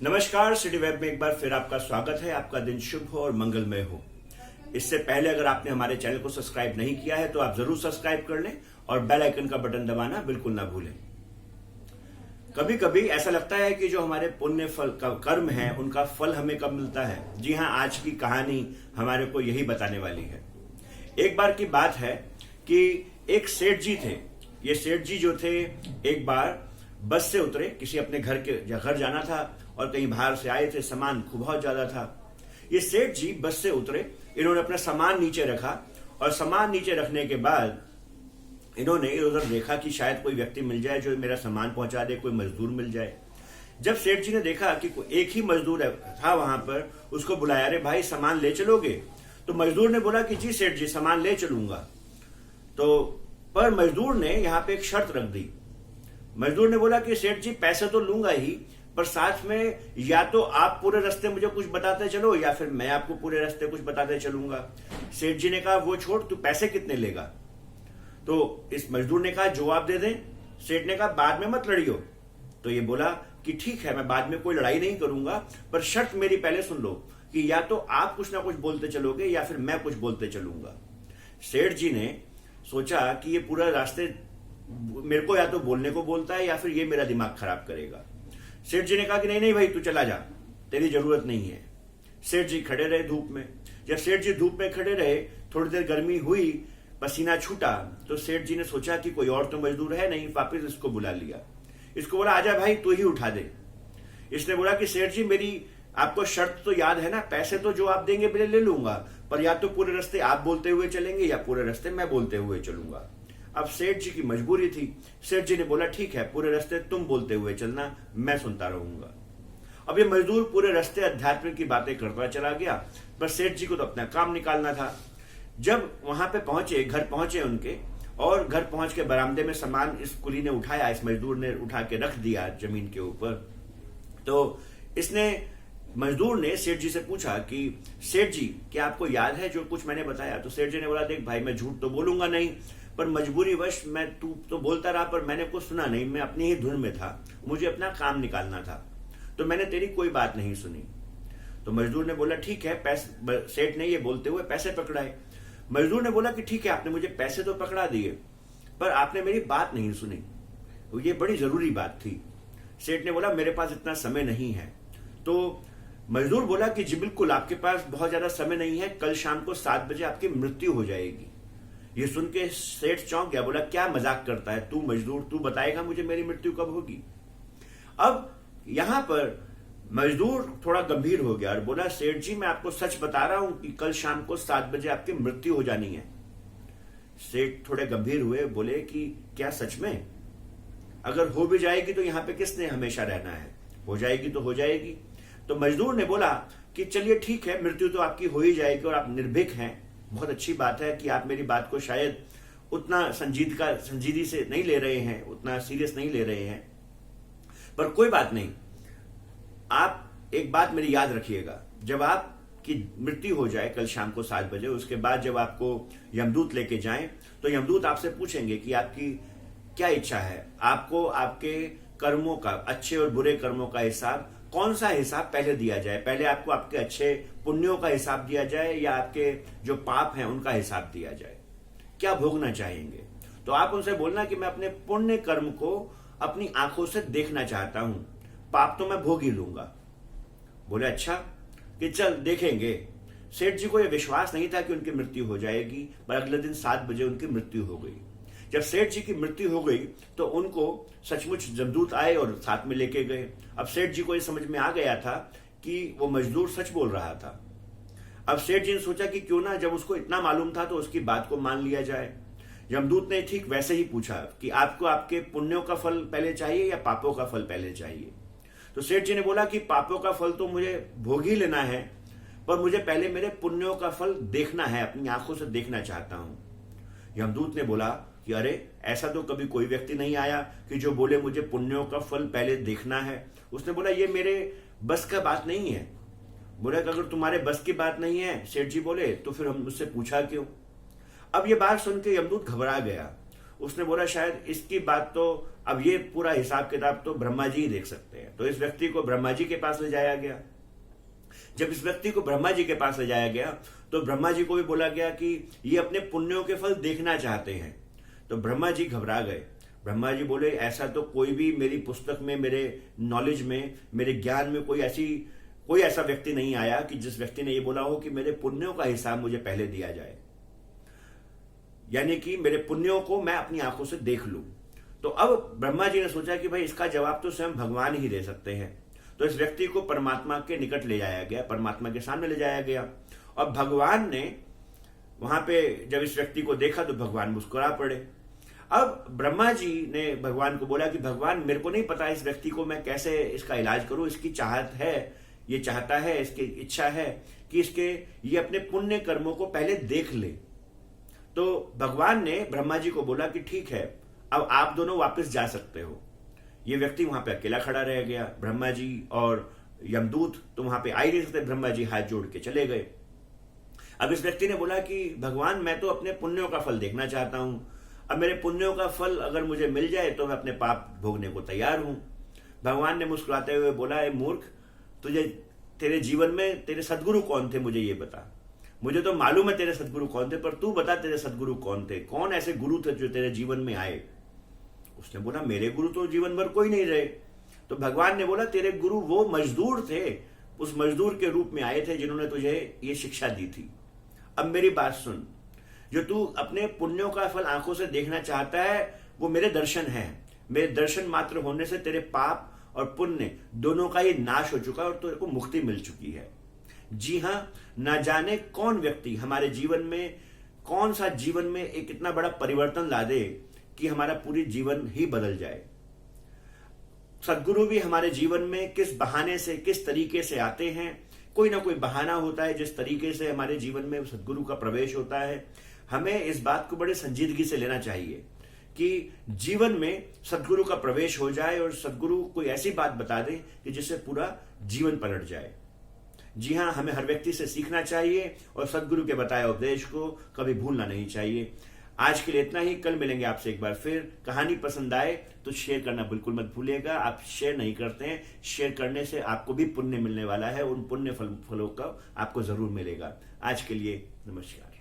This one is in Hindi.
नमस्कार, सिटी वेब में एक बार फिर आपका स्वागत है। आपका दिन शुभ हो और मंगलमय हो। इससे पहले अगर आपने हमारे चैनल को सब्सक्राइब नहीं किया है तो आप जरूर सब्सक्राइब कर लें और बेल आइकन का बटन दबाना बिल्कुल ना भूलें। कभी कभी ऐसा लगता है कि जो हमारे पुण्य फल कर्म है उनका फल हमें कब मिलता है। जी हाँ, आज की कहानी हमारे को यही बताने वाली है। एक बार की बात है कि एक सेठ जी थे। ये सेठ जी जो थे, एक बार बस से उतरे, किसी अपने घर जाना था और कहीं बाहर से आए थे, सामान खूब बहुत ज्यादा था। ये सेठ जी बस से उतरे, इन्होंने अपना सामान नीचे रखा और सामान नीचे रखने के बाद इन्होंने इधर उधर देखा कि शायद कोई व्यक्ति मिल जाए जो मेरा सामान पहुंचा दे, कोई मजदूर मिल जाए। जब सेठ जी ने देखा कि एक ही मजदूर था वहां पर, उसको बुलाया, अरे भाई सामान ले चलोगे? तो मजदूर ने बोला कि जी सेठ जी, सामान ले चलूंगा। तो पर मजदूर ने यहां पे एक शर्त रख दी। मजदूर ने बोला कि सेठ जी, पैसे तो लूंगा ही, पर साथ में या तो आप पूरे रास्ते मुझे कुछ बताते चलो या फिर मैं आपको पूरे रास्ते कुछ बताते चलूंगा। सेठ जी ने कहा, वो छोड़, तू पैसे कितने लेगा? तो इस मजदूर ने कहा, जवाब दे दें। सेठ ने कहा, बाद में मत लड़ियो। तो ये बोला कि ठीक है, मैं बाद में कोई लड़ाई नहीं करूंगा, पर शर्त मेरी पहले सुन लो कि या तो आप कुछ ना कुछ बोलते चलोगे या फिर मैं कुछ बोलते चलूंगा। सेठ जी ने सोचा कि ये पूरा रास्ते मेरे को या तो बोलने को बोलता है या फिर ये मेरा दिमाग खराब करेगा। सेठ जी ने कहा कि नहीं नहीं भाई, तू चला जा, तेरी जरूरत नहीं है। सेठ जी खड़े रहे धूप में। जब सेठ जी धूप में खड़े रहे, थोड़ी देर गर्मी हुई, पसीना छूटा, तो सेठ जी ने सोचा कि कोई और तो मजदूर है नहीं, वापिस इसको बुला लिया। इसको बोला, आजा भाई, तू ही उठा दे। इसने बोला कि सेठ जी, मेरी आपको शर्त तो याद है ना, पैसे तो जो आप देंगे मेरे ले लूंगा, पर या तो पूरे रास्ते आप बोलते हुए चलेंगे या पूरे रास्ते मैं बोलते हुए चलूंगा। अब सेठ जी की मजबूरी थी। सेठ जी ने बोला, ठीक है, पूरे रास्ते तुम बोलते हुए चलना, मैं सुनता रहूंगा। अब ये मजदूर पूरे रास्ते अध्यात्म की बातें करता चला गया, पर सेठ जी को तो अपना काम निकालना था। जब वहां पे पहुंचे, घर पहुंचे उनके, और घर पहुंच के बरामदे में सामान इस कुली ने उठाया, इस मजदूर ने उठा के रख दिया जमीन के ऊपर। तो इसने मजदूर ने सेठ जी से पूछा कि सेठ जी, क्या आपको याद है जो कुछ मैंने बताया? तो सेठ जी ने बोला, देख भाई, मैं झूठ तो बोलूंगा नहीं, पर मजबूरी वश मैं तू तो बोलता रहा, पर मैंने कुछ सुना नहीं, मैं अपनी ही धुन में था, मुझे अपना काम निकालना था, तो मैंने तेरी कोई बात नहीं सुनी। तो मजदूर ने बोला, ठीक है, पैसे। सेठ ने ये बोलते हुए पैसे पकड़ाए। मजदूर ने बोला कि ठीक है, आपने मुझे पैसे तो पकड़ा दिए, पर आपने मेरी बात नहीं सुनी, ये बड़ी जरूरी बात थी। सेठ ने बोला, मेरे पास इतना समय नहीं है। तो मजदूर बोला कि जी बिल्कुल, आपके पास बहुत ज्यादा समय नहीं है, कल शाम को 7 बजे आपकी मृत्यु हो जाएगी। ये सुन के सेठ चौंक गया, बोला, क्या मजाक करता है तू मजदूर, तू बताएगा मुझे मेरी मृत्यु कब होगी? अब यहां पर मजदूर थोड़ा गंभीर हो गया और बोला, सेठ जी, मैं आपको सच बता रहा हूं कि कल शाम को 7 बजे आपकी मृत्यु हो जानी है। सेठ थोड़े गंभीर हुए, बोले कि क्या सच में? अगर हो भी जाएगी तो यहां पे किसने हमेशा रहना है? हो जाएगी तो हो जाएगी। तो मजदूर ने बोला कि चलिए ठीक है, मृत्यु तो आपकी हो ही जाएगी और आप निर्भीक हैं। बहुत अच्छी बात है कि आप मेरी बात को शायद उतना संजीदी से नहीं ले रहे हैं, उतना सीरियस नहीं ले रहे हैं, पर कोई बात नहीं। आप एक बात मेरी याद रखिएगा, जब आपकी मृत्यु हो जाए कल शाम को 7 बजे, उसके बाद जब आपको यमदूत लेके जाएं, तो यमदूत आपसे पूछेंगे कि आपकी क्या इच्छा है, आपको आपके कर्मों का, अच्छे और बुरे कर्मों का हिसाब, कौन सा हिसाब पहले दिया जाए? पहले आपको आपके अच्छे पुण्यों का हिसाब दिया जाए या आपके जो पाप हैं उनका हिसाब दिया जाए? क्या भोगना चाहेंगे? तो आप उनसे बोलना कि मैं अपने पुण्य कर्म को अपनी आंखों से देखना चाहता हूं, पाप तो मैं भोग ही लूंगा। बोले, अच्छा, कि चल देखेंगे। सेठ जी को यह विश्वास नहीं था कि उनकी मृत्यु हो जाएगी, पर अगले दिन 7 बजे उनकी मृत्यु हो गई। जब सेठ जी की मृत्यु हो गई तो उनको सचमुच जमदूत आए और साथ में लेके गए। अब सेठ जी को ये समझ में आ गया था कि वो मजदूर सच बोल रहा था। अब सेठ जी ने सोचा कि क्यों ना, जब उसको इतना मालूम था तो उसकी बात को मान लिया जाए। यमदूत ने ठीक वैसे ही पूछा कि आपको आपके पुण्यों का फल पहले चाहिए या पापों का फल पहले चाहिए? तो सेठ जी ने बोला कि पापों का फल तो मुझे भोग ही लेना है, पर मुझे पहले मेरे पुण्यों का फल देखना है, अपनी आंखों से देखना चाहता हूं। यमदूत ने बोला कि अरे, ऐसा तो कभी कोई व्यक्ति नहीं आया कि जो बोले मुझे पुण्यों का फल पहले देखना है। उसने बोला, ये मेरे बस का बात नहीं है। बोला कि अगर तुम्हारे बस की बात नहीं है, सेठ जी बोले, तो फिर हम मुझसे पूछा क्यों? अब ये बात सुन के यमदूत घबरा गया। उसने बोला शायद इसकी बात तो अब ये पूरा हिसाब किताब तो ब्रह्मा जी ही देख सकते हैं। तो इस व्यक्ति को ब्रह्मा जी के पास ले जाया गया। जब इस व्यक्ति को ब्रह्मा जी के पास ले जाया गया तो ब्रह्मा जी को भी बोला गया कि ये अपने पुण्यों के फल देखना चाहते हैं। तो ब्रह्मा जी घबरा गए। ब्रह्मा जी बोले ऐसा तो कोई भी मेरी पुस्तक में, मेरे नॉलेज में, मेरे ज्ञान में कोई ऐसा व्यक्ति नहीं आया कि जिस व्यक्ति ने ये बोला हो कि मेरे पुण्यों का हिसाब मुझे पहले दिया जाए, यानी कि मेरे पुण्यों को मैं अपनी आंखों से देख लूं। तो अब ब्रह्मा जी ने सोचा कि भाई इसका जवाब तो स्वयं भगवान ही दे सकते हैं। तो इस व्यक्ति को परमात्मा के निकट ले जाया गया, परमात्मा के सामने ले जाया गया। और भगवान ने वहां पे जब इस व्यक्ति को देखा तो भगवान मुस्कुरा पड़े। अब ब्रह्मा जी ने भगवान को बोला कि भगवान मेरे को नहीं पता इस व्यक्ति को मैं कैसे इसका इलाज करूं, इसकी चाहत है, ये चाहता है, इसकी इच्छा है कि ये अपने पुण्य कर्मों को पहले देख ले। तो भगवान ने ब्रह्मा जी को बोला कि ठीक है, अब आप दोनों वापस जा सकते हो। ये व्यक्ति वहां पे अकेला खड़ा रह गया। ब्रह्मा जी और यमदूत तो वहां पे आ ही नहीं सकते। ब्रह्मा जी हाथ जोड़ के चले गए। अब इस व्यक्ति ने बोला कि भगवान मैं तो अपने पुण्यों का फल देखना चाहता हूं। अब मेरे पुण्यों का फल अगर मुझे मिल जाए तो मैं अपने पाप भोगने को तैयार हूं। भगवान ने मुस्कुराते हुए बोला, ए मूर्ख, तेरे जीवन में तेरे सदगुरु कौन थे मुझे ये बता। मुझे तो मालूम है तेरे सदगुरु कौन थे, पर तू बता तेरे सदगुरु कौन थे, कौन ऐसे गुरु थे जो तेरे जीवन में आए। उसने बोला मेरे गुरु तो जीवन भर कोई नहीं रहे। तो भगवान ने बोला तेरे गुरु वो मजदूर थे, उस मजदूर के रूप में आए थे जिन्होंने तुझे ये शिक्षा दी थी। अब मेरी बात सुन, जो तू अपने पुण्यों का फल आंखों से देखना चाहता है वो मेरे दर्शन है। मेरे दर्शन मात्र होने से तेरे पाप और पुण्य दोनों का ही नाश हो चुका है और तेरे को मुक्ति मिल चुकी है। जी हां, ना जाने कौन व्यक्ति हमारे जीवन में, कौन सा जीवन में एक इतना बड़ा परिवर्तन ला दे कि हमारा पूरी जीवन ही बदल जाए। सदगुरु भी हमारे जीवन में किस बहाने से, किस तरीके से आते हैं। कोई ना कोई बहाना होता है जिस तरीके से हमारे जीवन में सदगुरु का प्रवेश होता है। हमें इस बात को बड़े संजीदगी से लेना चाहिए कि जीवन में सदगुरु का प्रवेश हो जाए और सदगुरु कोई ऐसी बात बता दे कि जिससे पूरा जीवन पलट जाए। जी हां, हमें हर व्यक्ति से सीखना चाहिए और सदगुरु के बताए उपदेश को कभी भूलना नहीं चाहिए। आज के लिए इतना ही। कल मिलेंगे आपसे एक बार फिर। कहानी पसंद आए तो शेयर करना बिल्कुल मत भूलिएगा। आप शेयर नहीं करते हैं, शेयर करने से आपको भी पुण्य मिलने वाला है। उन पुण्य फलों का आपको जरूर मिलेगा। आज के लिए नमस्कार।